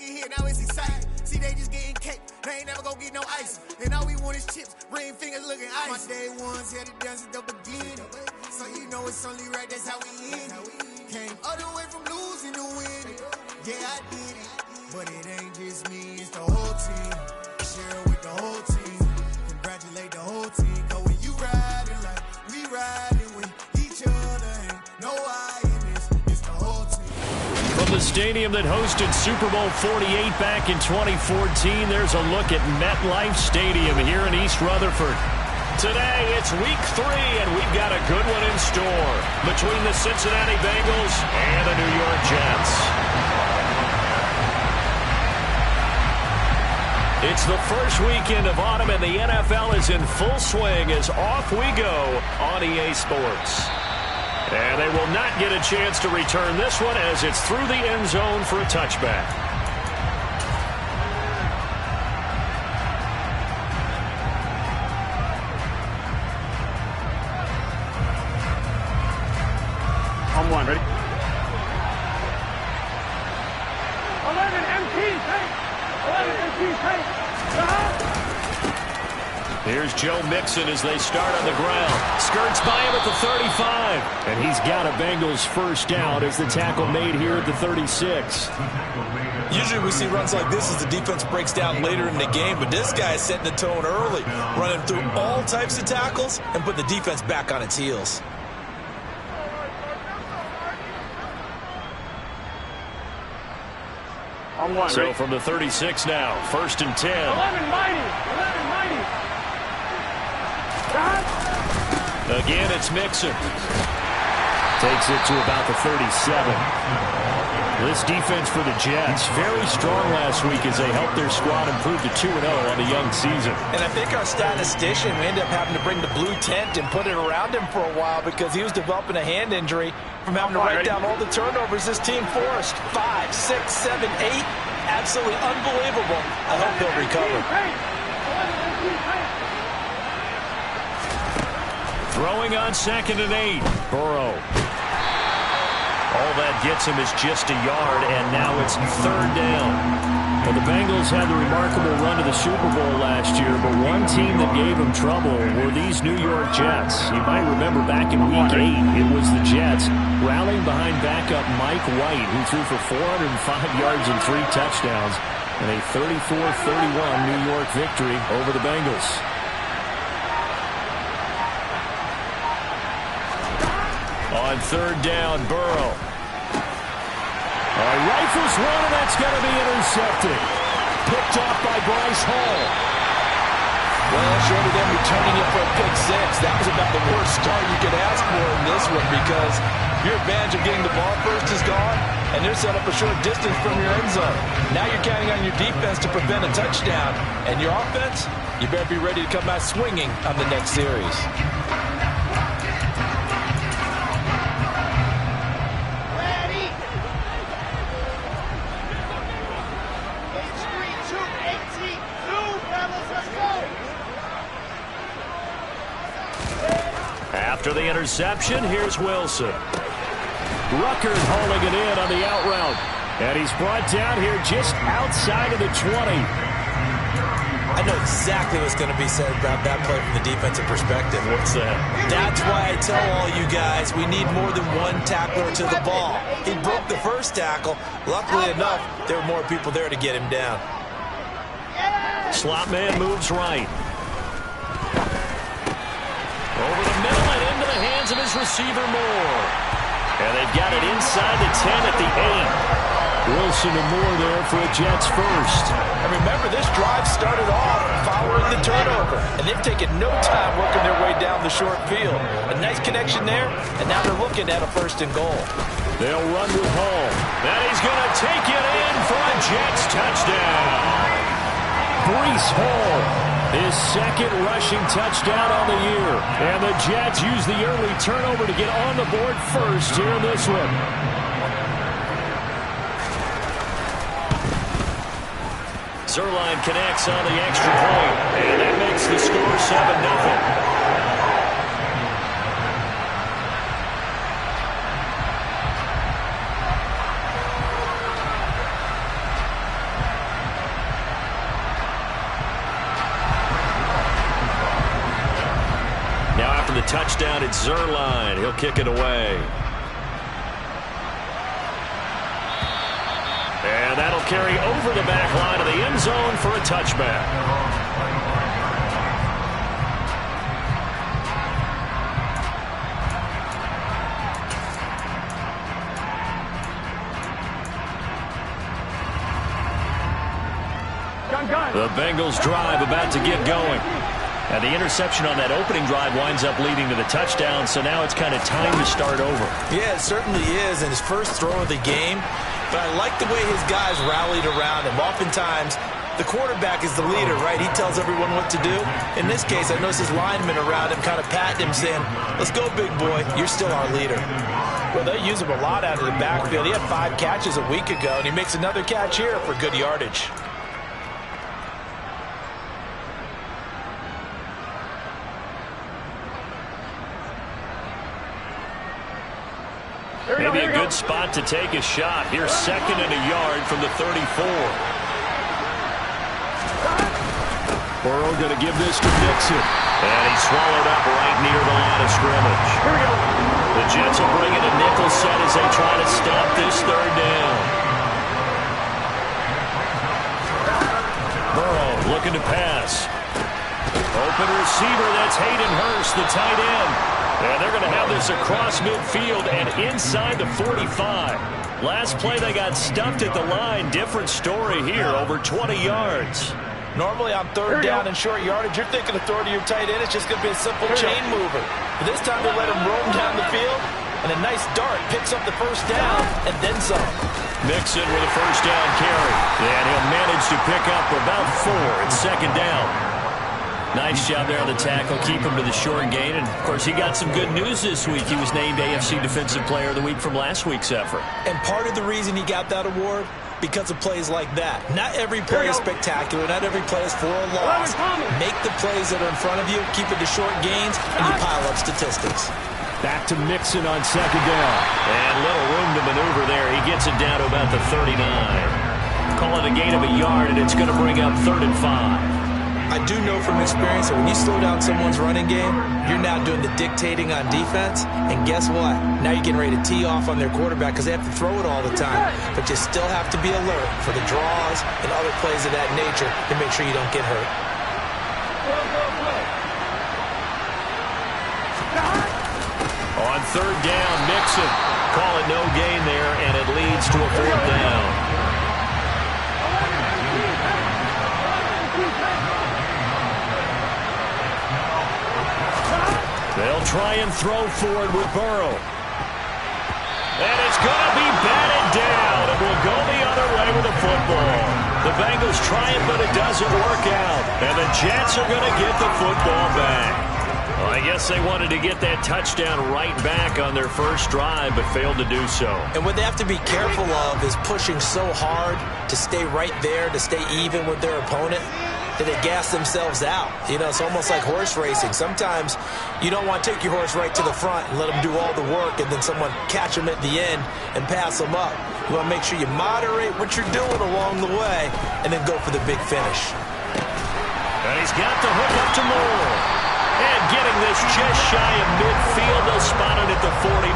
get hit, now it's exciting. See, they just getting cake, they ain't never gonna get no ice. And all we want is chips, ring fingers looking ice. My day ones had to dance at the beginning, so you know it's only right, that's how we end it. Came all the way from losing to winning. Yeah, I did it, but it ain't just me, it's the whole team. Share it with the whole team, congratulate the whole team. Cause when you riding like we riding with each other, ain't no I in this, it's the whole team. From the stadium that hosted Super Bowl 48 back in 2014, there's a look at MetLife Stadium here in East Rutherford. Today, it's week 3, and we've got a good one in store between the Cincinnati Bengals and the New York Jets. It's the first weekend of autumn, and the NFL is in full swing as off we go on EA Sports. And they will not get a chance to return this one as it's through the end zone for a touchback. On one, ready? 11 MPs, hey! 11 MPs, hey! Here's Joe Mixon as they start on the ground. Skirts by him at the 35. And he's got a Bengals first down as the tackle made here at the 36. Usually we see runs like this as the defense breaks down later in the game, but this guy is setting the tone early, running through all types of tackles and put the defense back on its heels. So from the 36 now, 1st and 10. 11 mighty! Again, it's Mixon. Takes it to about the 37. This defense for the Jets, very strong last week as they helped their squad improve to 2-0 on the young season. And I think our statistician, we ended up having to bring the blue tent and put it around him for a while because he was developing a hand injury from having to write down all the turnovers this team forced. 5, 6, 7, 8. Absolutely unbelievable. I hope he'll recover. Throwing on 2nd and 8. Burrow. All that gets him is just a yard, and now it's 3rd down. Well, the Bengals had the remarkable run to the Super Bowl last year, but one team that gave them trouble were these New York Jets. You might remember back in Week 8, it was the Jets rallying behind backup Mike White, who threw for 405 yards and 3 touchdowns, and a 34-31 New York victory over the Bengals. On 3rd down, Burrow. Rifles one, and that's going to be intercepted. Picked off by Bryce Hall. Well, short of them returning it for a pick 6, that was about the worst start you could ask for in this one because your advantage of getting the ball first is gone, and they're set up a short distance from your end zone. Now you're counting on your defense to prevent a touchdown, and your offense, you better be ready to come out swinging on the next series. After the interception, here's Wilson. Ruckert hauling it in on the out route. And he's brought down here just outside of the 20. I know exactly what's going to be said about that play from the defensive perspective. What's that? That's why I tell all you guys we need more than one tackler to the ball. He broke the first tackle. Luckily enough, there were more people there to get him down. Slot man moves right. Over the middle and into the hands of his receiver Moore. And they've got it inside the 10 at the 8. Wilson and Moore there for a Jets first. And remember, this drive started off following the turnover. And they've taken no time working their way down the short field. A nice connection there, and now they're looking at a 1st and goal. They'll run with Hall. And he's going to take it in for a Jets touchdown. Breece Hall, his 2nd rushing touchdown on the year. And the Jets use the early turnover to get on the board first here in this one. Zerline connects on the extra point, and that makes the score 7-0. chasing the touchdown. It's Zerline. He'll kick it away. And that'll carry over the back line of the end zone for a touchback. The Bengals drive about to get going. And the interception on that opening drive winds up leading to the touchdown, so now it's kind of time to start over. Yeah, it certainly is, and his first throw of the game. But I like the way his guys rallied around him. Oftentimes, the quarterback is the leader, right? He tells everyone what to do. In this case, I noticed his linemen around him kind of patting him, saying, let's go, big boy. You're still our leader. Well, they use him a lot out of the backfield. He had 5 catches a week ago, and he makes another catch here for good yardage. Maybe a good spot to take a shot. Here's 2nd and a yard from the 34. Burrow going to give this to Mixon. And he's swallowed up right near the line of scrimmage. Here we go. The Jets will bring in a nickel set as they try to stop this 3rd down. Burrow looking to pass. Open receiver, that's Hayden Hurst, the tight end. And they're going to have this across midfield and inside the 45. Last play, they got stuffed at the line. Different story here, over 20 yards. Normally on 3rd down and short yardage, you're thinking of throwing to your tight end. It's just going to be a simple chain mover. But this time they let him roam down the field, and a nice dart picks up the 1st down and then some. Mixon with a 1st down carry. And he'll manage to pick up about 4. It's 2nd down. Nice job there on the tackle. Keep him to the short gain. And, of course, he got some good news this week. He was named AFC Defensive Player of the Week from last week's effort. And part of the reason he got that award, because of plays like that. Not every play is spectacular. Not every play is for a loss. Make the plays that are in front of you, keep it to short gains, and you pile up statistics. Back to Mixon on 2nd down. And little room to maneuver there. He gets it down to about the 39. Call it a gain of a yard, and it's going to bring up 3rd and 5. I do know from experience that when you slow down someone's running game, you're now doing the dictating on defense. And guess what? Now you're getting ready to tee off on their quarterback because they have to throw it all the time. But you still have to be alert for the draws and other plays of that nature to make sure you don't get hurt. On 3rd down, Mixon. Call it no gain there, and it leads to a 4th down. They'll try and throw forward with Burrow. And it's going to be batted down. It will go the other way with the football. The Bengals try it, but it doesn't work out. And the Jets are going to get the football back. Well, I guess they wanted to get that touchdown right back on their first drive, but failed to do so. And what they have to be careful of is pushing so hard to stay right there, to stay even with their opponent, that they gas themselves out. You know, it's almost like horse racing. Sometimes you don't want to take your horse right to the front and let them do all the work and then someone catch them at the end and pass them up. You want to make sure you moderate what you're doing along the way and then go for the big finish. And he's got the hook up to Moore. And getting this just shy of midfield, they'll spot it at the 49.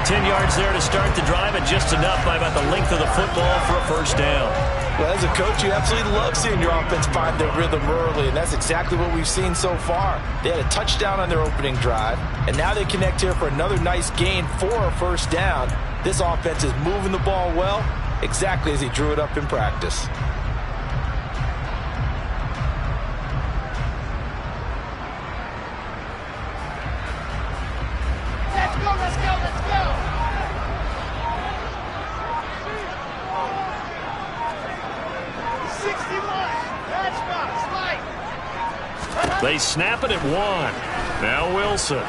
10 yards there to start the drive, and just enough by about the length of the football for a 1st down. Well, as a coach, you absolutely love seeing your offense find their rhythm early, and that's exactly what we've seen so far. They had a touchdown on their opening drive, and now they connect here for another nice gain for a 1st down. This offense is moving the ball well, exactly as he drew it up in practice. Let's go, let's go! They snap it at 1. Now Wilson.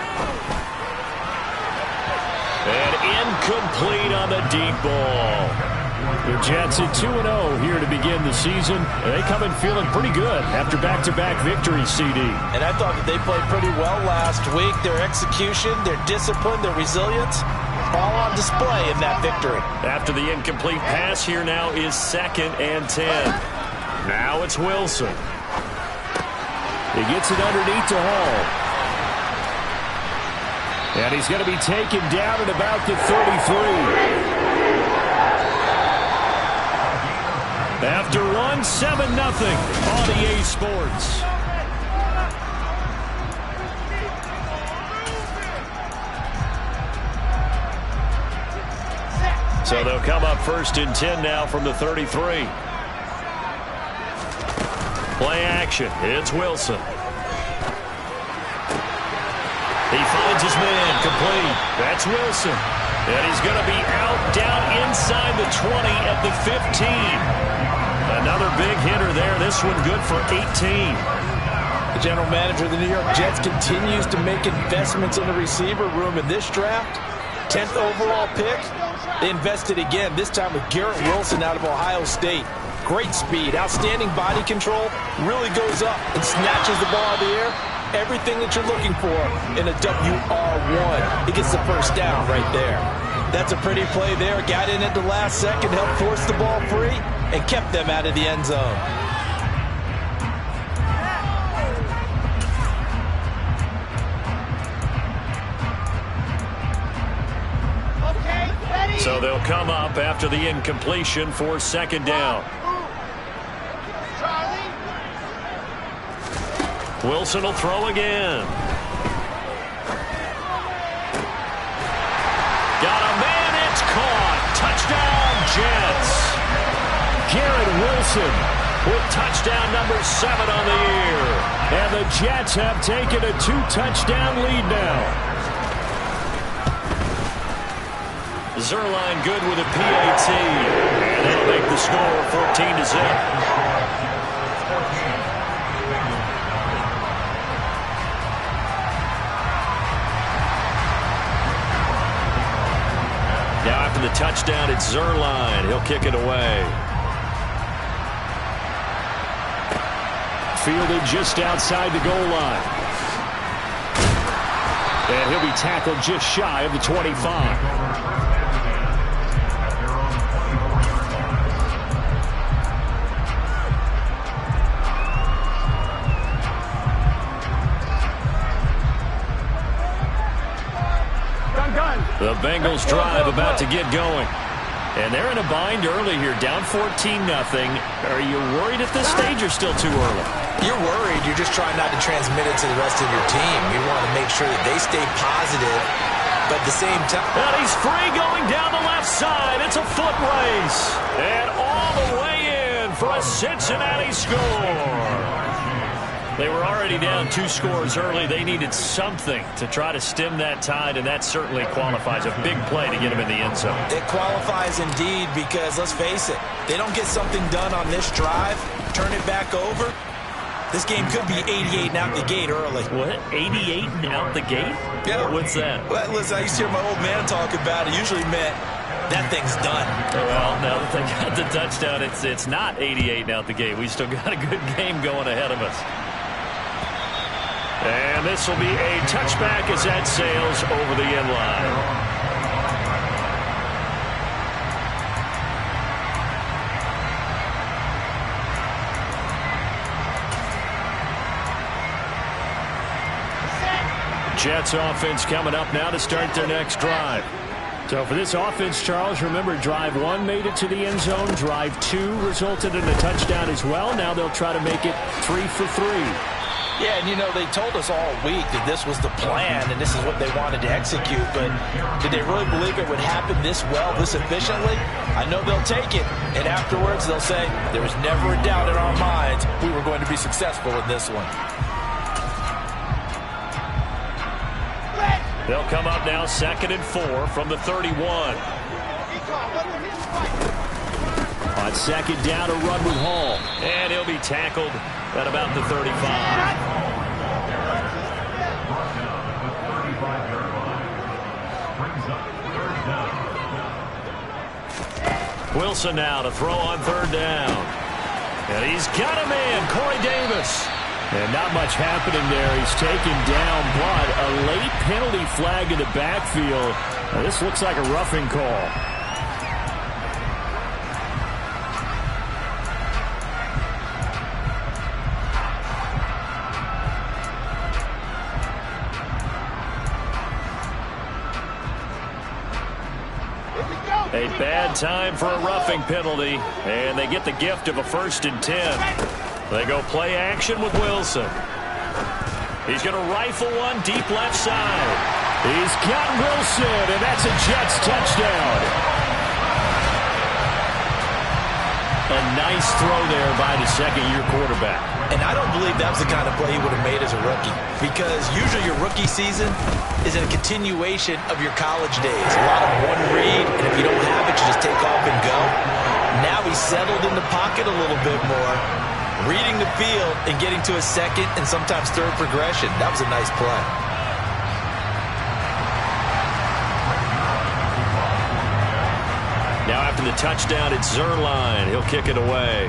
And incomplete on the deep ball. The Jets at 2-0 here to begin the season. They come in feeling pretty good after back-to-back victories, CD. And I thought that they played pretty well last week. Their execution, their discipline, their resilience, all on display in that victory. After the incomplete pass, here now is 2nd and 10. Now it's Wilson. He gets it underneath to Hall. And he's going to be taken down at about the 33. After one, 7-0 on EA Sports. So they'll come up 1st and 10 now from the 33. Play action. It's Wilson. He finds his man, complete. That's Wilson. And he's going to be out, down inside the 20 at the 15. Another big hitter there. This one good for 18. The general manager of the New York Jets continues to make investments in the receiver room in this draft. 10th overall pick. They invested again, this time with Garrett Wilson out of Ohio State. Great speed, outstanding body control, really goes up and snatches the ball out of the air. Everything that you're looking for in a WR1. He gets the first down right there. That's a pretty play there. Got in at the last second, helped force the ball free, and kept them out of the end zone. So they'll come up after the incompletion for 2nd down. Wilson will throw again. Got a man, it's caught. Touchdown, Jets. Garrett Wilson with touchdown number 7 on the year. And the Jets have taken a 2-touchdown lead now. Zerline good with a PAT. And that'll make the score 14-0. Now after the touchdown, it's Zerline. He'll kick it away. Fielded just outside the goal line. And he'll be tackled just shy of the 25. The Bengals drive about to get going. And they're in a bind early here, down 14-0. Are you worried at this stage or still too early? You're worried. You're just trying not to transmit it to the rest of your team. You want to make sure that they stay positive, but at the same time... And he's free going down the left side. It's a foot race. And all the way in for a Cincinnati score. They were already down 2 scores early. They needed something to try to stem that tide, and that certainly qualifies. A big play to get them in the end zone. It qualifies indeed because, let's face it, they don't get something done on this drive, turn it back over, this game could be 88 and out the gate early. What? 88 and out the gate? Yeah. What's that? Well, listen, I used to hear my old man talk about it. Usually meant that thing's done. Well, now that they got the touchdown, it's not 88 and out the gate. We still got a good game going ahead of us. And this will be a touchback as that sails over the end line. Jets offense coming up now to start their next drive. So for this offense, Charles, remember drive 1 made it to the end zone. Drive 2 resulted in a touchdown as well. Now they'll try to make it 3 for 3. Yeah, and you know, they told us all week that this was the plan and this is what they wanted to execute, but did they really believe it would happen this well, this efficiently? I know they'll take it, and afterwards they'll say, there was never a doubt in our minds we were going to be successful in this one. They'll come up now 2nd and 4 from the 31. On 2nd down, a run with Hall. And he'll be tackled at about the 35. Wilson now to throw on 3rd down. And he's got a man, Corey Davis. And not much happening there. He's taken down, but a late penalty flag in the backfield. Now, this looks like a roughing call. A bad time for a roughing penalty, and they get the gift of a 1st and 10. They go play action with Wilson. He's going to rifle one deep left side. He's got Wilson, and that's a Jets touchdown. A nice throw there by the second-year quarterback. And I don't believe that was the kind of play he would have made as a rookie, because usually your rookie season is a continuation of your college days. A lot of one read, and if you don't have it, you just take off and go. Now he's settled in the pocket a little bit more, reading the field and getting to a second and sometimes third progression. That was a nice play. Now after the touchdown, it's Zerline. He'll kick it away.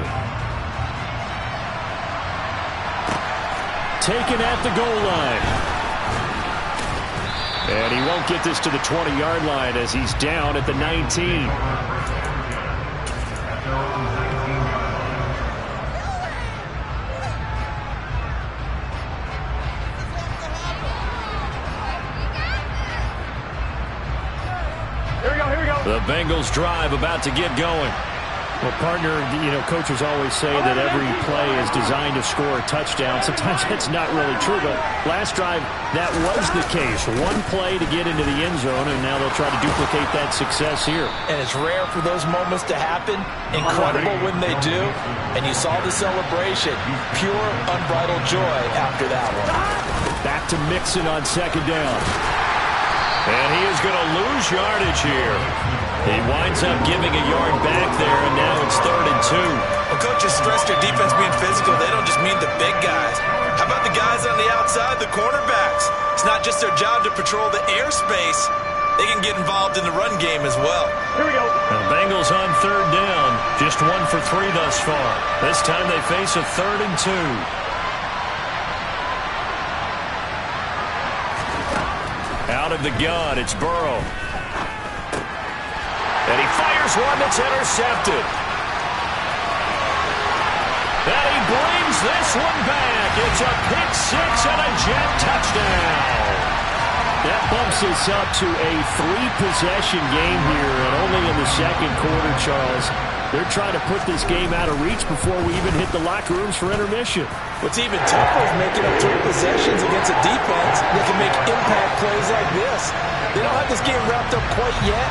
Taken at the goal line. And he won't get this to the 20-yard line as he's down at the 19. The Bengals drive about to get going. Well, partner, coaches always say that every play is designed to score a touchdown. Sometimes that's not really true, but last drive, that was the case. One play to get into the end zone, and now they'll try to duplicate that success here. And it's rare for those moments to happen. Incredible when they do. And you saw the celebration. Pure, unbridled joy after that one. Back to Mixon on 2nd down. And he is going to lose yardage here. He winds up giving a yard back there, and now it's 3rd and 2. Well, coaches stress their defense being physical. They don't just mean the big guys. How about the guys on the outside, the cornerbacks? It's not just their job to patrol the airspace. They can get involved in the run game as well. Here we go. The Bengals on 3rd down. Just 1 for 3 thus far. This time they face a 3rd and 2. Out of the gun, it's Burrow. And he fires one that's intercepted. And he brings this one back. It's a pick 6 and a Jet touchdown. That bumps us up to a 3-possession game here, and only in the 2nd quarter, Charles. They're trying to put this game out of reach before we even hit the locker rooms for intermission. What's even tougher is making up 3 possessions against a defense that can make impact plays like this. They don't have this game wrapped up quite yet,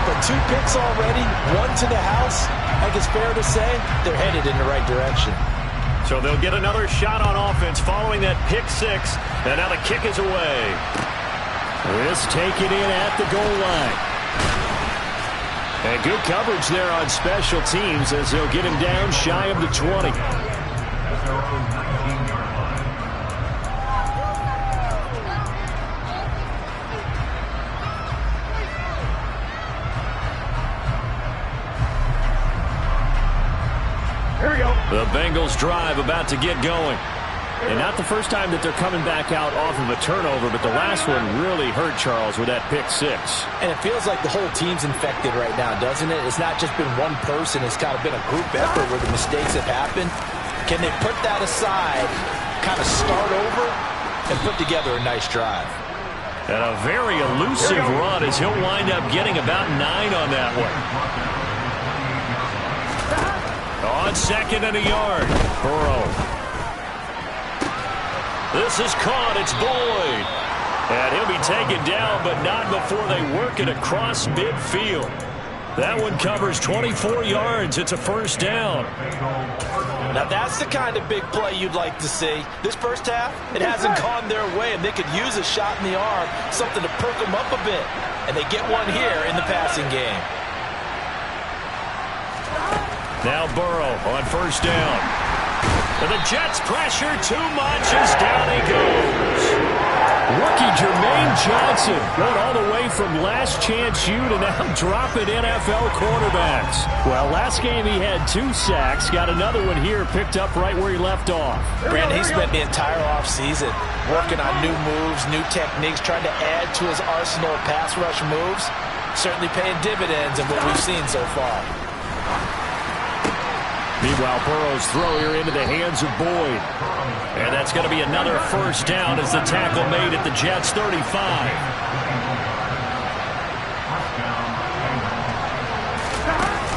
but 2 picks already, 1 to the house. I think it's fair to say they're headed in the right direction. So they'll get another shot on offense following that pick 6, and now the kick is away. This taken in at the goal line. And good coverage there on special teams as they'll get him down shy of the 20. Here we go. The Bengals drive about to get going. And not the first time that they're coming back out off of a turnover, but the last one really hurt Charles with that pick 6. And it feels like the whole team's infected right now, doesn't it? It's not just been one person. It's kind of been a group effort where the mistakes have happened. Can they put that aside, kind of start over, and put together a nice drive? And a very elusive run as he'll wind up getting about 9 on that one. On 2nd and a yard, Burrow. This is caught. It's Boyd. And he'll be taken down, but not before they work it across midfield. That one covers 24 yards. It's a 1st down. Now that's the kind of big play you'd like to see. This first half, it hasn't gone their way, and they could use a shot in the arm, something to perk them up a bit. And they get one here in the passing game. Now Burrow on 1st down. And the Jets pressure too much as down he goes. Rookie Jermaine Johnson going all the way from last chance you to now dropping NFL quarterbacks. Well, last game he had 2 sacks. Got another one here picked up right where he left off. Brandon, he spent the entire offseason working on new moves, new techniques, trying to add to his arsenal of pass rush moves. Certainly paying dividends in what we've seen so far. Meanwhile, Burrow's throw here into the hands of Boyd. And that's going to be another 1st down as the tackle made at the Jets' 35.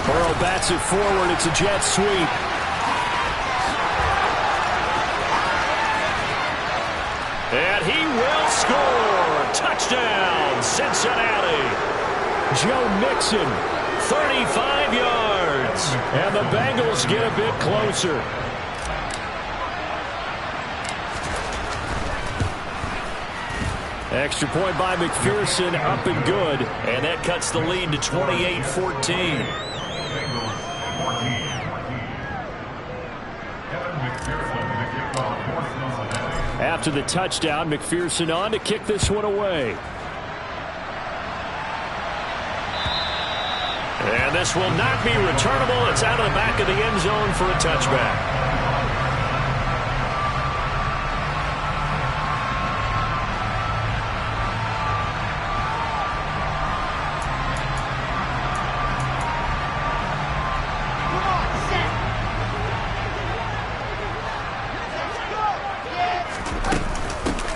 Burrow bats it forward. It's a jet sweep. And he will score. Touchdown, Cincinnati. Joe Mixon, 35 yards. And the Bengals get a bit closer. Extra point by McPherson, up and good. And that cuts the lead to 28-14. After the touchdown, McPherson on to kick this one away. And this will not be returnable. It's out of the back of the end zone for a touchback.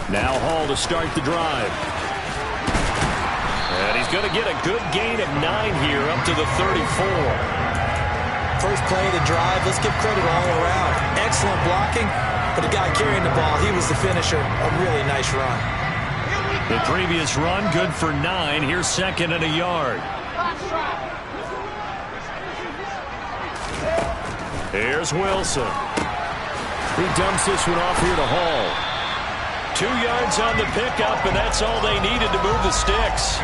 Now Hall to start the drive. And he's going to get a good gain of 9 here up to the 34. First play of the drive, let's give credit all around. Excellent blocking, but the guy carrying the ball, he was the finisher. A really nice run. The previous run, good for 9. Here's second and a yard. Here's Wilson. He dumps this one off here to Hall. 2 yards on the pickup, and that's all they needed to move the sticks.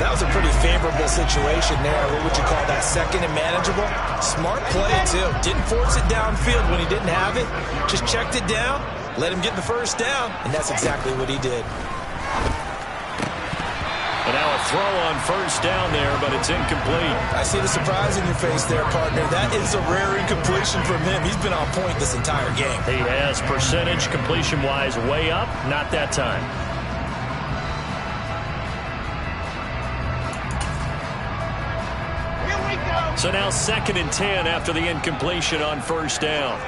That was a pretty favorable situation there. What would you call that? Second and manageable? Smart play, too. Didn't force it downfield when he didn't have it. Just checked it down, let him get the first down, and that's exactly what he did. And now a throw on first down there, but it's incomplete. I see the surprise in your face there, partner. That is a rare incompletion from him. He's been on point this entire game. He has percentage completion-wise way up. Not that time. Here we go. So now 2nd and 10 after the incompletion on first down.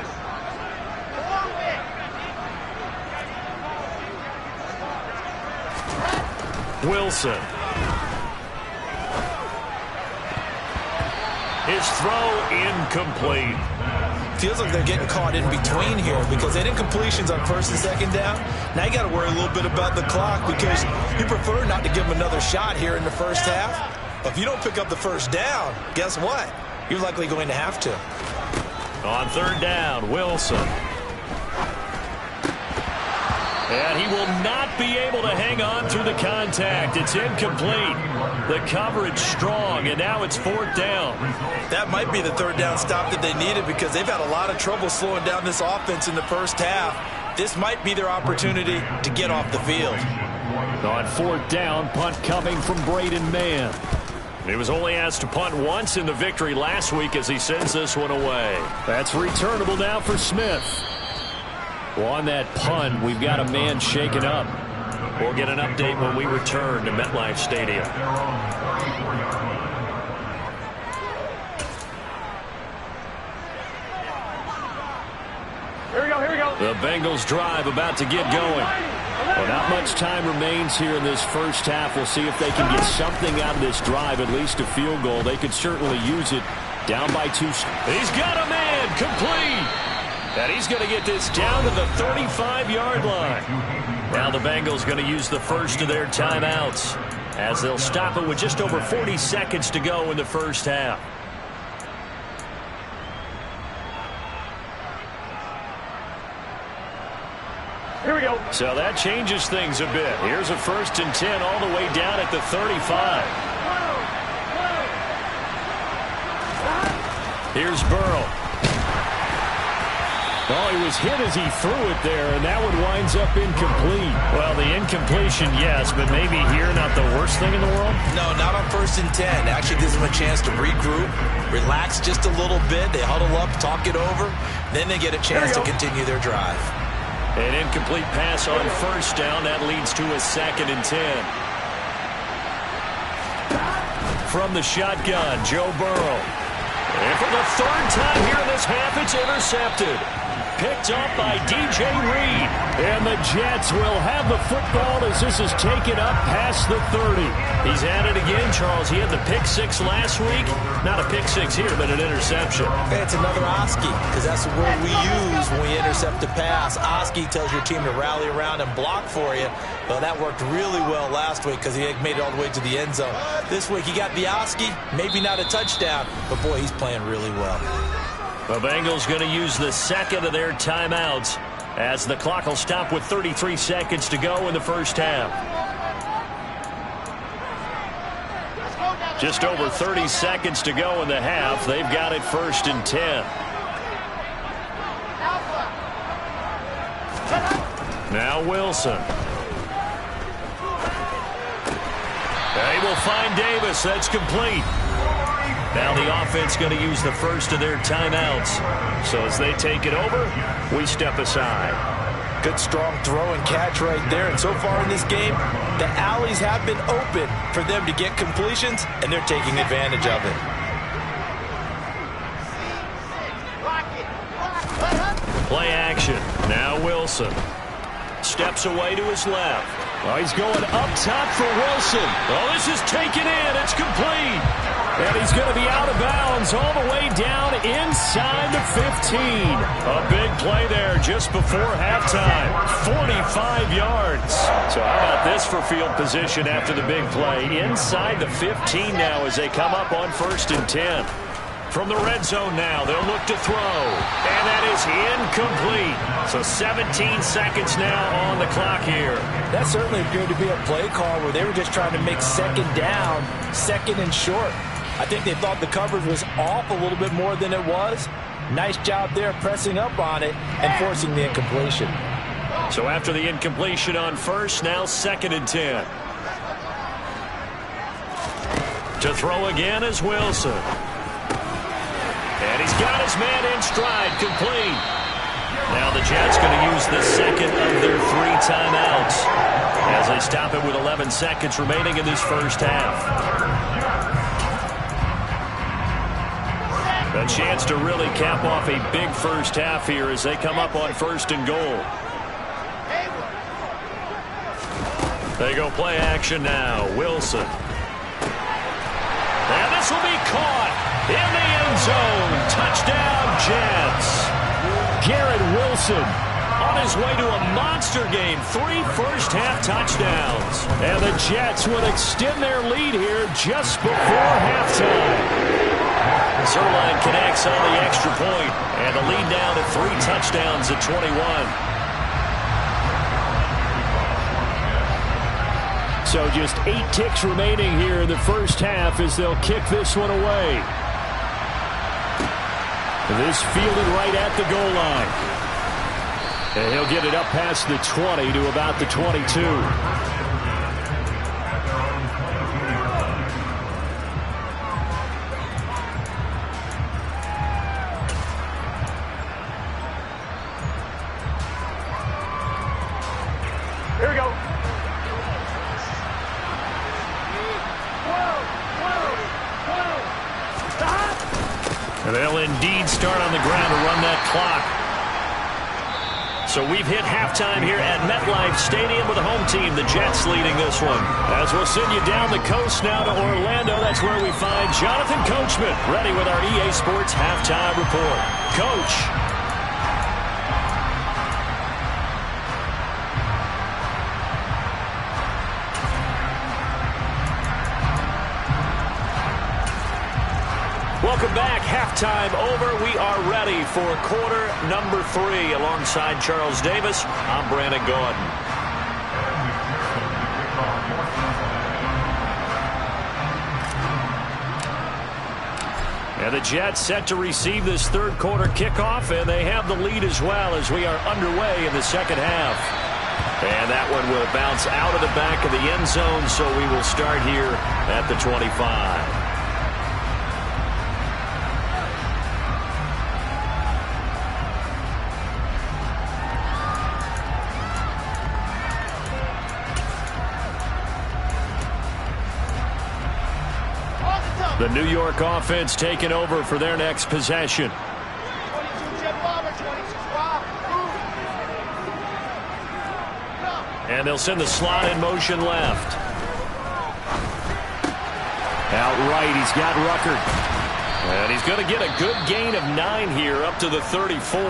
Wilson. His throw incomplete. Feels like they're getting caught in between here because they didn't completions on first and second down. Now you got to worry a little bit about the clock because you prefer not to give them another shot here in the first half. But if you don't pick up the first down, guess what? You're likely going to have to. On third down, Wilson. And he will not be able to hang on through the contact. It's incomplete. The coverage strong, and now it's 4th down. That might be the third down stop that they needed because they've had a lot of trouble slowing down this offense in the first half. This might be their opportunity to get off the field. On 4th down, punt coming from Braden Mann. He was only asked to punt once in the victory last week as he sends this one away. That's returnable now for Smith. Well, on that punt, we've got a man shaken up. We'll get an update when we return to MetLife Stadium. Here we go, here we go. The Bengals drive about to get going. Well, not much time remains here in this first half. We'll see if they can get something out of this drive, at least a field goal. They could certainly use it. Down by 2. He's got a man complete. And he's going to get this down to the 35-yard line. Now the Bengals going to use the first of their timeouts as they'll stop it with just over 40 seconds to go in the first half. Here we go. So that changes things a bit. Here's a 1st and 10 all the way down at the 35. Here's Burrow. Oh, he was hit as he threw it there, and that one winds up incomplete. Well, the incompletion, yes, but maybe here not the worst thing in the world? No, not on 1st and 10. Actually gives them a chance to regroup, relax just a little bit. They huddle up, talk it over. Then they get a chance to continue their drive. An incomplete pass on first down. That leads to a 2nd and 10. From the shotgun, Joe Burrow. And for the 3rd time here in this half, it's intercepted. picked off by DJ Reed. And the Jets will have the football as this is taken up past the 30. He's at it again, Charles. He had the pick six last week. Not a pick six here, but an interception. Hey, it's another Oski, because that's the word we use when we intercept a pass. Oski tells your team to rally around and block for you. Well, that worked really well last week because he made it all the way to the end zone. This week he got the Oski, maybe not a touchdown, but boy, he's playing really well. The Bengals going to use the second of their timeouts as the clock will stop with 33 seconds to go in the first half. Just over 30 seconds to go in the half. They've got it 1st and 10. Now Wilson. They will find Davis. That's complete. Now the offense going to use the first of their timeouts. So as they take it over, we step aside. Good strong throw and catch right there. And so far in this game, the alleys have been open for them to get completions, and they're taking advantage of it. Play action. Now Wilson. Steps away to his left. Oh, he's going up top for Wilson. Oh, this is taken in. It's complete. And he's going to be out of bounds all the way down inside the 15. A big play there just before halftime. 45 yards. So how about this for field position after the big play? Inside the 15 now as they come up on 1st and 10. From the red zone now, they'll look to throw. And that is incomplete. So 17 seconds now on the clock here. That certainly appeared to be a play call where they were just trying to make second down, second and short. I think they thought the coverage was off a little bit more than it was. Nice job there pressing up on it and forcing the incompletion. So after the incompletion on 1st, now 2nd and 10. To throw again is Wilson. And he's got his man in stride, complete. Now the Jets going to use the second of their 3 timeouts as they stop it with 11 seconds remaining in this first half. A chance to really cap off a big first half here as they come up on 1st and goal. They go play action now. Wilson. And this will be caught in the end zone. Touchdown, Jets. Garrett Wilson on his way to a monster game. 3 first-half touchdowns. And the Jets would extend their lead here just before halftime. Zerline connects on the extra point, and the lead down to 3 touchdowns at 21. So just 8 ticks remaining here in the first half as they'll kick this one away. This fielded right at the goal line. And he'll get it up past the 20 to about the 22. Here we go. And they'll indeed start on the ground to run that clock. So we've hit halftime here at MetLife Stadium with the home team, the Jets, leading this one. As we'll send you down the coast now to Orlando, that's where we find Jonathan Coachman, ready with our EA Sports halftime report. Coach. Welcome back. Halftime over. We are ready for quarter number 3. Alongside Charles Davis, I'm Brandon Gordon. And the Jets set to receive this third quarter kickoff, and they have the lead as well as we are underway in the second half. And that one will bounce out of the back of the end zone, so we will start here at the 25. The New York offense taking over for their next possession. 22 jet bomber, 26 Rob. And they'll send the slot in motion left. Out right, he's got Ruckert. And he's going to get a good gain of 9 here up to the 34.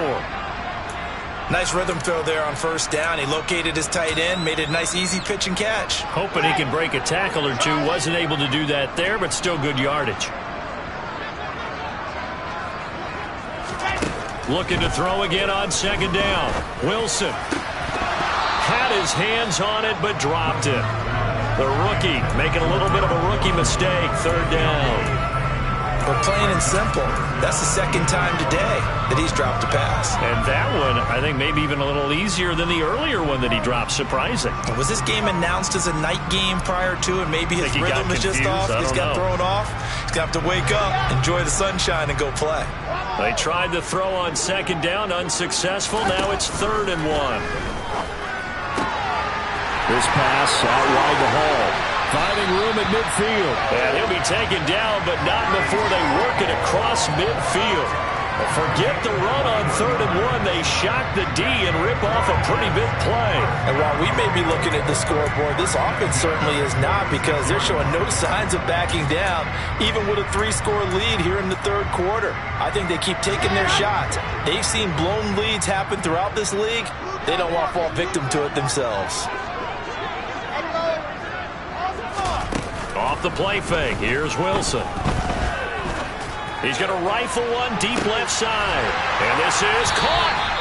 Nice rhythm throw there on first down. He located his tight end, made it a nice easy pitch and catch. Hoping he can break a tackle or two. Wasn't able to do that there, but still good yardage. Looking to throw again on second down. Wilson had his hands on it, but dropped it. The rookie making a little bit of a rookie mistake. Third down. But plain and simple, that's the second time today that he's dropped a pass. And that one, I think, maybe even a little easier than the earlier one that he dropped. Surprising. Was this game announced as a night game prior to, and maybe his rhythm is just off? He's got thrown off. He's going to have to wake up, enjoy the sunshine, and go play. They tried the throw on second down, unsuccessful. Now it's 3rd and 1. This pass out wide to Hall. Finding room at midfield. And he'll be taken down, but not before they work it across midfield. Forget the run on 3rd and 1. They shock the D and rip off a pretty big play. And while we may be looking at the scoreboard, this offense certainly is not, because they're showing no signs of backing down, even with a 3-score lead here in the third quarter. I think they keep taking their shots. They've seen blown leads happen throughout this league. They don't want to fall victim to it themselves. Off the play fake, here's Wilson. He's going to rifle one deep left side. And this is caught.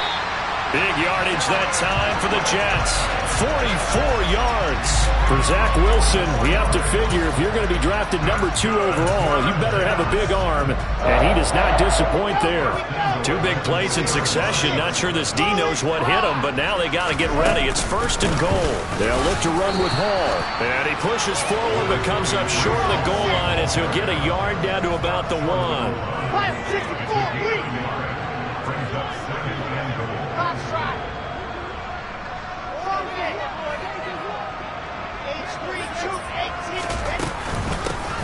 Big yardage that time for the Jets. 44 yards. For Zach Wilson, we have to figure if you're going to be drafted number 2 overall, you better have a big arm. And he does not disappoint there. 2 big plays in succession. Not sure this D knows what hit him, but now they got to get ready. It's 1st and goal. They'll look to run with Hall. And he pushes forward but comes up short of the goal line as he'll get a yard down to about the 1.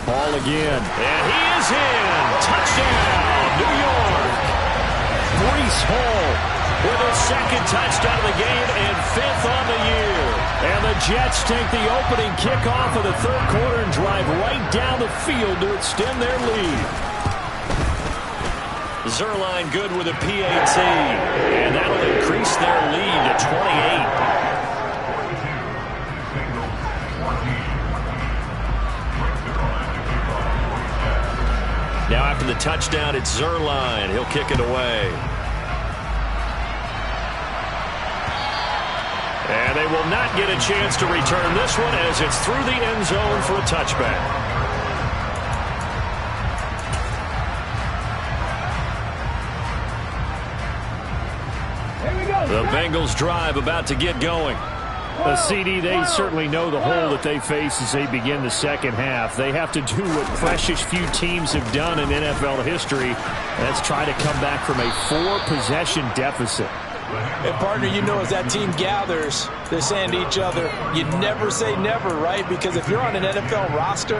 Ball again. And he is in. Touchdown, New York. Breece Hall with his 2nd touchdown of the game and 5th on the year. And the Jets take the opening kickoff of the third quarter and drive right down the field to extend their lead. Zuerlein good with a PAT. And that'll increase their lead to 28. Now after the touchdown, it's Zuerlein. He'll kick it away. And they will not get a chance to return this one as it's through the end zone for a touchback. The Bengals drive about to get going. CD, they certainly know the hole that they face as they begin the second half. They have to do what precious few teams have done in NFL history. That's try to come back from a 4-possession deficit. And, partner, you know, as that team gathers, they're saying to each other, you never say never, right? Because if you're on an NFL roster,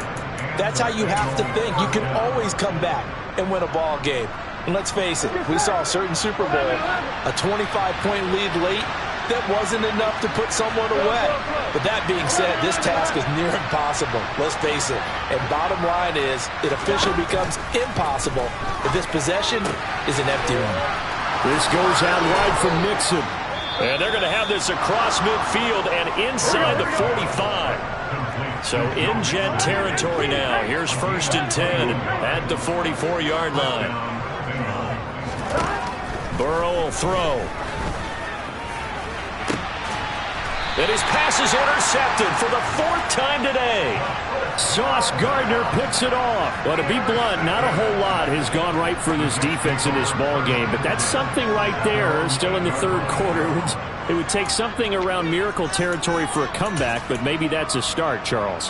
that's how you have to think. You can always come back and win a ball game. And let's face it, we saw a certain Super Bowl, a 25-point lead late. That wasn't enough to put someone away. But that being said, this task is near impossible. Let's face it. And bottom line is, it officially becomes impossible if this possession is an empty one. This goes out wide from Mixon. And they're going to have this across midfield and inside the 45. So in Jet territory now. Here's 1st and 10 at the 44-yard line. Burrow will throw. And his pass is intercepted for the 4th time today. Sauce Gardner picks it off. But to be blunt, not a whole lot has gone right for this defense in this ball game. But that's something right there. Still in the third quarter. It would take something around miracle territory for a comeback, but maybe that's a start, Charles.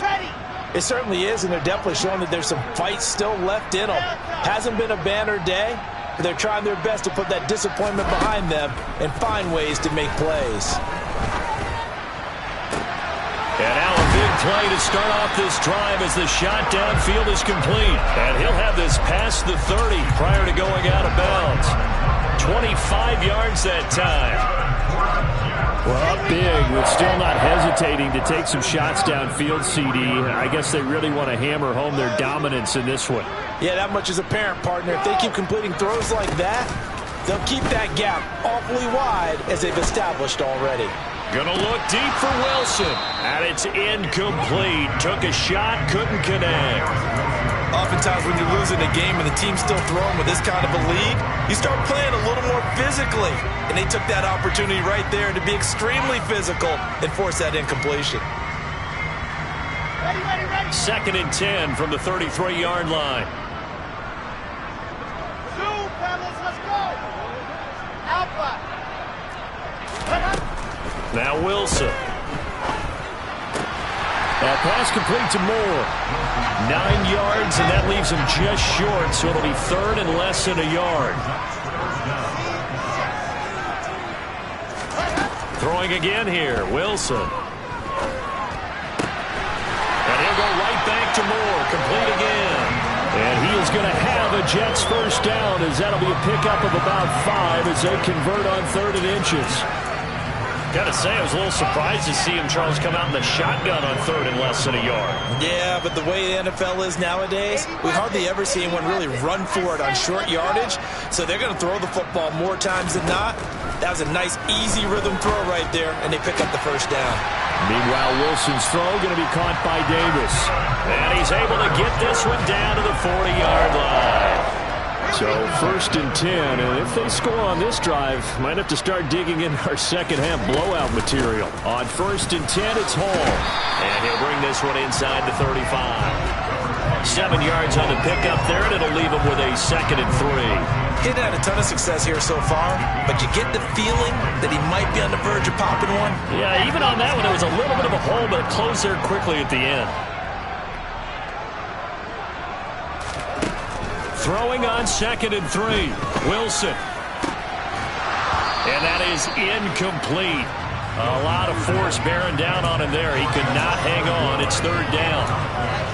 It certainly is, and they're definitely showing that there's some fight still left in them. Hasn't been a banner day, but they're trying their best to put that disappointment behind them and find ways to make plays. And now a big play to start off this drive as the shot downfield is complete. And he'll have this past the 30 prior to going out of bounds. 25 yards that time. Well, up big, with still not hesitating to take some shots downfield, CD. I guess they really want to hammer home their dominance in this one. Yeah, that much is apparent, partner. If they keep completing throws like that, they'll keep that gap awfully wide as they've established already. Gonna look deep for Wilson, and it's incomplete. Took a shot, couldn't connect. Oftentimes when you're losing a game and the team's still throwing with this kind of a lead, you start playing a little more physically. And they took that opportunity right there to be extremely physical and force that incompletion. Second and 10 from the 33-yard line. Now Wilson. That pass complete to Moore. 9 yards, and that leaves him just short, so it'll be third and less than a yard. Throwing again here, Wilson. And he'll go right back to Moore, complete again. And he is going to have a Jets first down, as that'll be a pickup of about 5 as they convert on 3rd and inches. Got to say, I was a little surprised to see him, Charles, come out in the shotgun on 3rd and less than a yard. Yeah, but the way the NFL is nowadays, we hardly ever see anyone really run for it on short yardage. So they're going to throw the football more times than not. That was a nice, easy rhythm throw right there, and they pick up the first down. Meanwhile, Wilson's throw going to be caught by Davis. And he's able to get this one down to the 40-yard line. So 1st and 10, and if they score on this drive, might have to start digging in our second-half blowout material. On 1st and 10, it's Hall. And he'll bring this one inside the 35. 7 yards on the pickup there, and it'll leave him with a 2nd and 3. He's had a ton of success here so far, but you get the feeling that he might be on the verge of popping one. Yeah, even on that one, it was a little bit of a hole, but it closed there quickly at the end. Throwing on 2nd and 3. Wilson. And that is incomplete. A lot of force bearing down on him there. He could not hang on. It's 3rd down.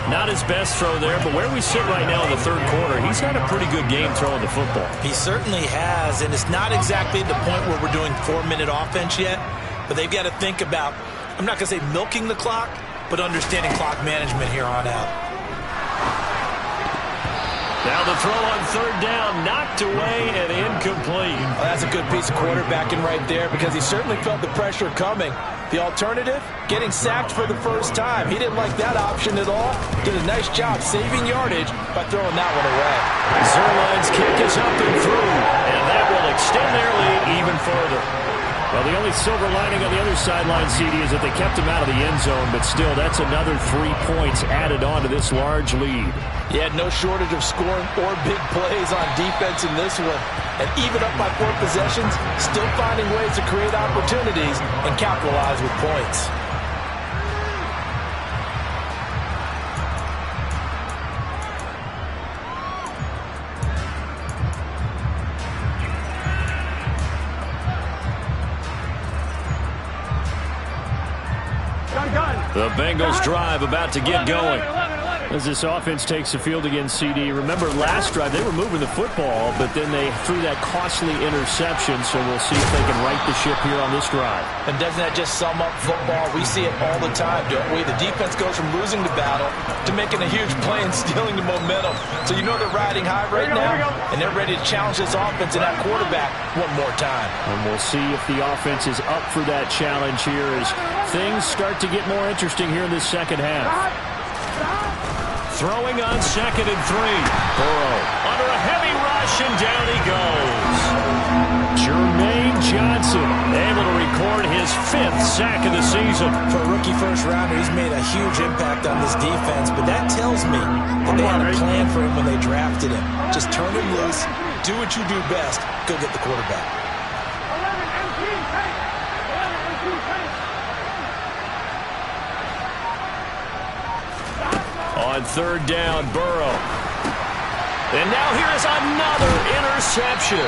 Not his best throw there, but where we sit right now in the 3rd quarter, he's had a pretty good game throwing the football. He certainly has, and it's not exactly the point where we're doing 4-minute offense yet, but they've got to think about, I'm not going to say milking the clock, but understanding clock management here on out. Now the throw on 3rd down, knocked away and incomplete. Well, that's a good piece of quarterbacking right there because he certainly felt the pressure coming. The alternative, getting sacked for the first time. He didn't like that option at all. Did a nice job saving yardage by throwing that one away. Zerline's kick is up and through, and that will extend their lead even further. Well, the only silver lining on the other sideline, CD, is that they kept him out of the end zone, but still, that's another 3 points added on to this large lead. Yeah, no shortage of scoring or big plays on defense in this one. And even up by 4 possessions, still finding ways to create opportunities and capitalize with points. The Bengals drive about to get going. As this offense takes the field against CD. Remember, last drive, they were moving the football, but then they threw that costly interception, so we'll see if they can right the ship here on this drive. And doesn't that just sum up football? We see it all the time, don't we? The defense goes from losing the battle to making a huge play and stealing the momentum. So you know they're riding high right now, and they're ready to challenge this offense and that quarterback one more time. And we'll see if the offense is up for that challenge here as things start to get more interesting here in this second half. Throwing on 2nd and 3. Burrow under a heavy rush, and down he goes. Jermaine Johnson able to record his 5th sack of the season. For a rookie first rounder, he's made a huge impact on this defense, but that tells me that they had a plan for him when they drafted him. Just turn him loose, do what you do best, go get the quarterback. On 3rd down, Burrow. And now here is another interception.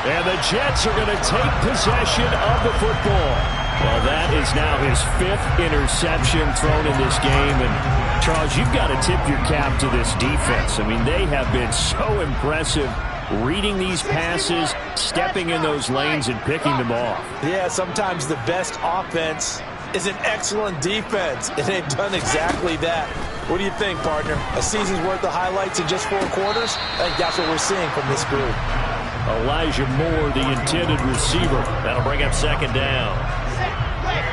And the Jets are going to take possession of the football. Well, that is now his 5th interception thrown in this game. And, Charles, you've got to tip your cap to this defense. I mean, they have been so impressive reading these passes, stepping in those lanes, and picking them off. Yeah, sometimes the best offense is an excellent defense, and they've done exactly that. What do you think, partner? A season's worth of highlights in just 4 quarters? I think that's what we're seeing from this group. Elijah Moore, the intended receiver. That'll bring up second down.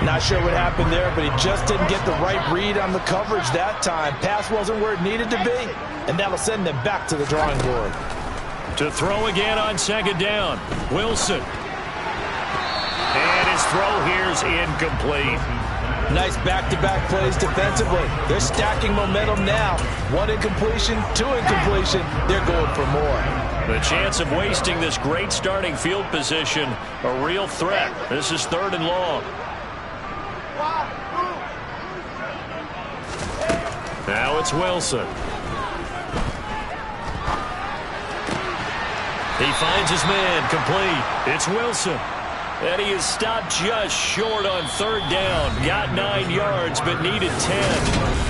Not sure what happened there, but he just didn't get the right read on the coverage that time. Pass wasn't where it needed to be, and that'll send them back to the drawing board. To throw again on second down, Wilson. And his throw here's incomplete. Nice back-to-back plays defensively. They're stacking momentum now. 1 incompletion, 2 incompletion. They're going for more. The chance of wasting this great starting field position, a real threat. This is 3rd and long. Now it's Wilson. He finds his man, complete. It's Wilson. And he is stopped just short on 3rd down. Got 9 yards, but needed 10.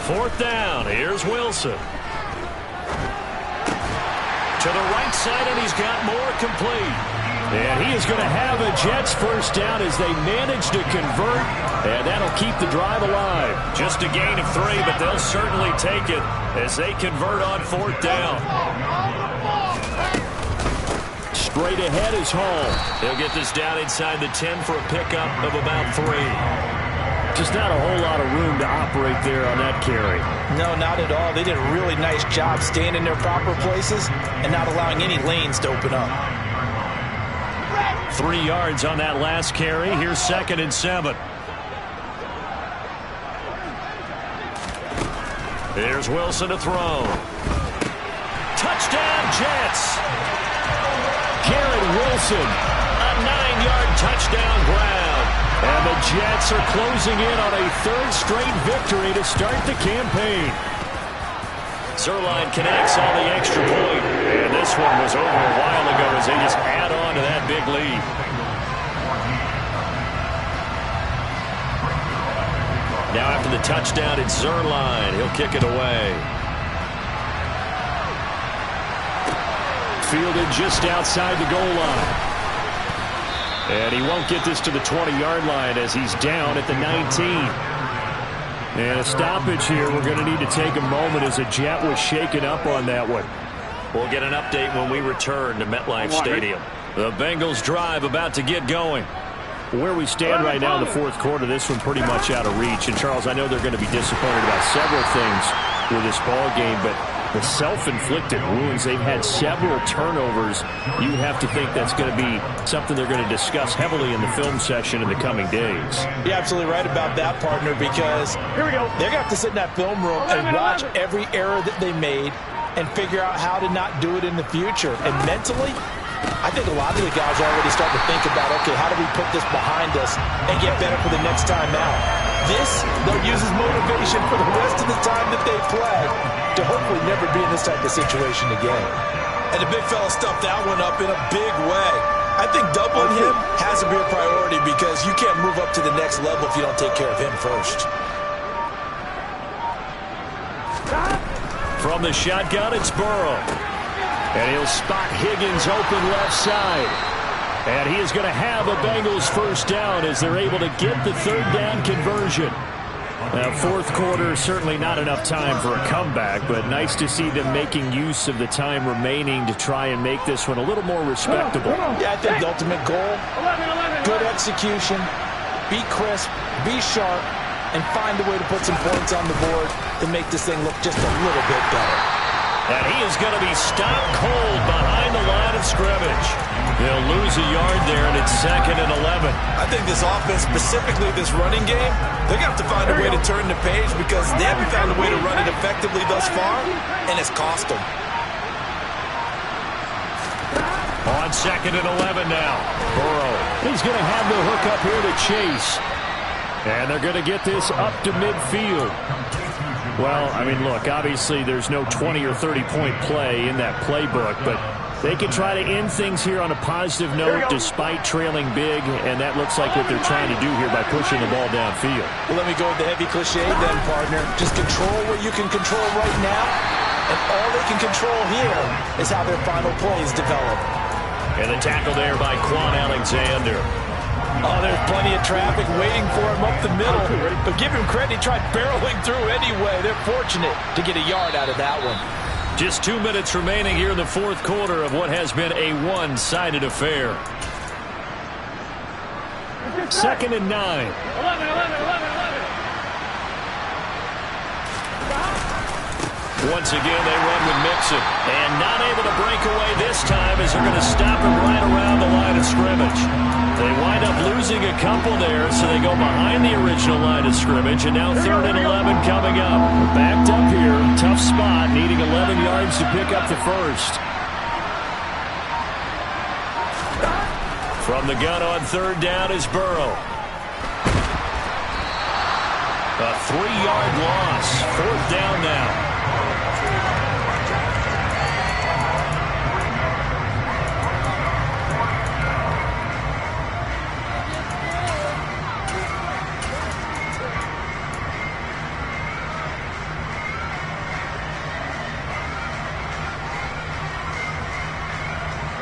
Fourth down. Here's Wilson. To the right side, and he's got more complete. And he is going to have a Jets first down as they manage to convert, and that'll keep the drive alive. Just a gain of 3, but they'll certainly take it as they convert on 4th down. Straight ahead is Hall. He'll get this down inside the 10 for a pickup of about 3. Just not a whole lot of room to operate there on that carry. No, not at all. They did a really nice job staying in their proper places and not allowing any lanes to open up. 3 yards on that last carry. Here's 2nd and 7. Here's Wilson to throw. Touchdown, Jets! Garrett Wilson, a 9-yard touchdown ground. And the Jets are closing in on a 3rd straight victory to start the campaign. Zerline connects on the extra point. And this one was over a while ago as they just add on to that big lead. Now after the touchdown, it's Zerline. He'll kick it away. Fielded just outside the goal line. And he won't get this to the 20-yard line as he's down at the 19. And a stoppage here. We're going to need to take a moment as a Jet was shaken up on that one. We'll get an update when we return to MetLife Stadium. The Bengals drive about to get going. Where we stand right now in the 4th quarter, this one pretty much out of reach. And, Charles, I know they're going to be disappointed about several things with this ball game, but the self-inflicted wounds, they've had several turnovers. You have to think that's going to be something they're going to discuss heavily in the film session in the coming days. You're absolutely right about that, partner, because they're going to have to sit in that film room and watch every error that they made and figure out how to not do it in the future. And mentally, I think a lot of the guys are already starting to think about, okay, how do we put this behind us and get better for the next time out? This, they'll use as motivation for the rest of the time that they play to hopefully never be in this type of situation again. And the big fella stuffed that one up in a big way. I think doubling him has to be a priority because you can't move up to the next level if you don't take care of him first. From the shotgun, it's Burrow. And he'll spot Higgins open left side. And he is going to have a Bengals first down as they're able to get the 3rd down conversion. Now, 4th quarter, certainly not enough time for a comeback, but nice to see them making use of the time remaining to try and make this one a little more respectable. Yeah, I think the ultimate goal, good execution, be crisp, be sharp, and find a way to put some points on the board to make this thing look just a little bit better. And he is going to be stopped cold behind the line of scrimmage. They'll lose a yard there, and it's 2nd and 11. I think this offense, specifically this running game, they're going to have to find a way to turn the page because they haven't found a way to run it effectively thus far, and it's cost them. On On 2nd and 11 now. Burrow. He's going to have the hook up here to Chase. And they're going to get this up to midfield. Well, I mean, look, obviously there's no 20 or 30-point play in that playbook, but they can try to end things here on a positive note despite trailing big, and that looks like what they're trying to do here by pushing the ball downfield. Well, let me go with the heavy cliche then, partner. Just control what you can control right now, and all they can control here is how their final plays develop. And the tackle there by Quan Alexander. Oh, there's plenty of traffic waiting for him up the middle. But give him credit, he tried barreling through anyway. They're fortunate to get a yard out of that one. Just 2 minutes remaining here in the fourth quarter of what has been a one-sided affair. 2nd and 9. 11. Once again, they run with Mixon. And not able to break away this time as they're going to stop him right around the line of scrimmage. They wind up losing a couple there, so they go behind the original line of scrimmage. And now 3rd and 11 coming up. Backed up here. Tough spot, needing 11 yards to pick up the first. From the gun on 3rd down is Burrow. A 3-yard loss. 4th down now.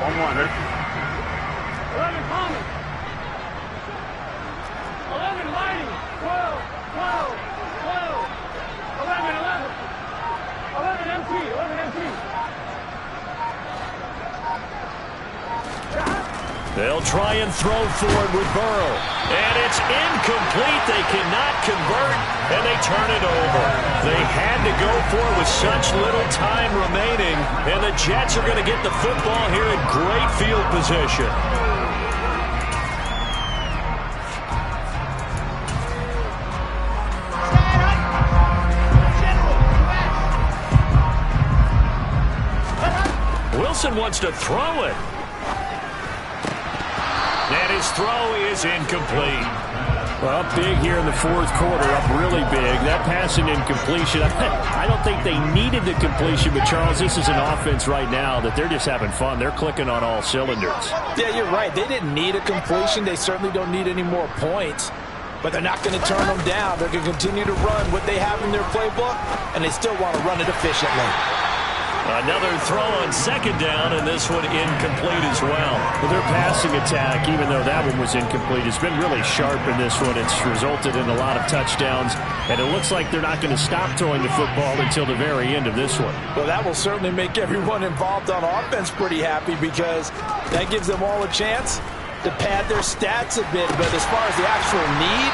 One. 11 Common. 11 Lighting. 12. 11 empty. They'll try and throw forward with Burrow. And it's incomplete. They cannot convert, and they turn it over. They had to go for it with such little time remaining, and the Jets are going to get the football here in great field position. Wilson wants to throw it. And his throw is incomplete. Well, up big here in the fourth quarter, up really big. That pass and incompletion, I don't think they needed the completion, but Charles, this is an offense right now that they're just having fun. They're clicking on all cylinders. Yeah, you're right. They didn't need a completion. They certainly don't need any more points, but they're not going to turn them down. They're going to continue to run what they have in their playbook, and they still want to run it efficiently. Another throw on 2nd down, and this one incomplete as well. Well, their passing attack, even though that one was incomplete, has been really sharp in this one. It's resulted in a lot of touchdowns, and it looks like they're not going to stop throwing the football until the very end of this one. Well, that will certainly make everyone involved on offense pretty happy, because that gives them all a chance to pad their stats a bit. But as far as the actual need,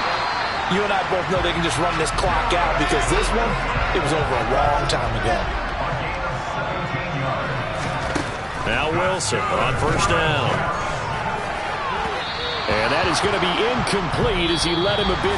you and I both know they can just run this clock out, because this one, it was over a long time ago. Now Wilson on 1st down. And that is going to be incomplete as he led him a bit